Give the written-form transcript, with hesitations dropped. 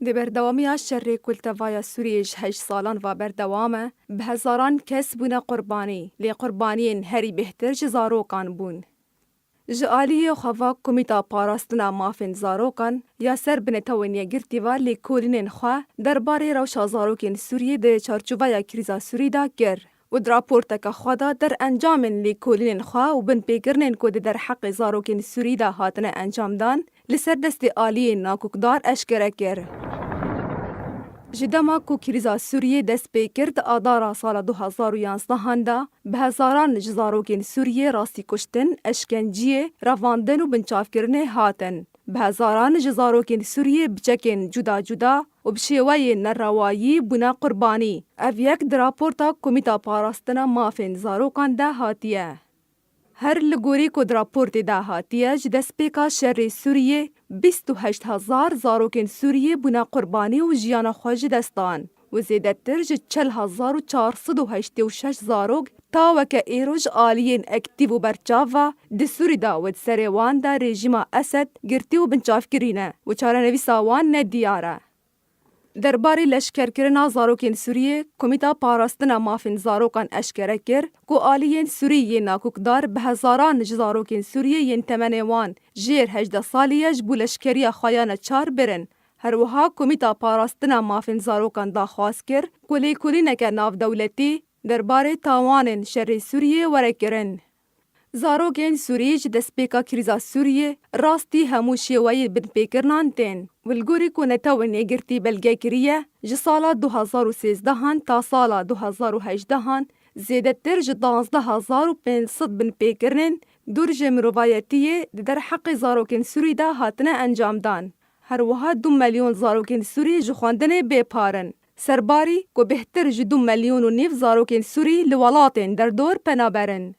دی بردوامی شر کلتوای سوریه 8 سالان و بردوامه به هزاران کس بونه قربانی لی قربانین هری بهتر زاروکان بون. جالی خوا کمیتا پاراستنا مافن زاروکان یا سر بنتوانی گرتیوا لی کولینن خوا درباره روشا زاروکین سوریه ده چارچوبای کریزا سوری دا گر. و دراپورتا که خدا در انجامن لی کولینن خوا و بن پیکرنن کود در حق زاروکین سوری دا هاتنه انجام دان لسر دست آلی ناکوکدار اشکره گر. جدما کو کریزا سوریه دست پی کرد آدارا سال 2011 هنده به هزاران جزاروکین سوریه راستی کشتن، اشکنجیه، رواندن و بنچاف کرنه هاتن. به هزاران جزاروکین سوریه بچکن جدا جدا و بشیوه نروایی بنا قربانی. او یک دراپورتا کمیتا پاراستنا مافن زاروکان ده هاتیه. هر لگوری کو دراپورت ده هاتیه جدست پیکا شر سوریه 28,000 زاروکین سوریه بنا قربانی و جیان خوش دستان و زیدتر جه 40,486 زاروک تا وکه ایروش آلین اکتیو و برچاوا ده سوری دا و ده سریوان دا رژیما اسد گرتی و بنچاف کرینه و چارنوی ساوان ندیاره. درباره لشکرکرنا زاروکین سوریه کمیتا پاراستنا مافن زاروکان اشکره کر کو آلیین سوریه ناکوکدار به هزاران زاروکین سوریه ین تمنوان جیر 18 سالیج بو لشکری خایان 4 برن. هر وها کمیتا پاراستنا مافن زاروکان دا خواست کر کلی کلی نکه ناف دولتی درباره تاوان شر سوریه ورکرن. زاروکین سوریه دست پیکا کریزا سوریه راستی همو شیوه بن پیکرنان تین. والگوری کو نتاون یگرتی بلگه کریه جسالا 2013 تا سالا 2018 زیدتر ج 12,500 بن پیکرنن دور جمروایتیه در حق زاروکین سوری دا هاتنه انجام دان. هر وها 2 میلیون زاروکین سوری جخواندن بیپارن. سرباری کو بهتر ج 2 میلیون و نیف زاروکین سوری لولاتین در دور پنابرن.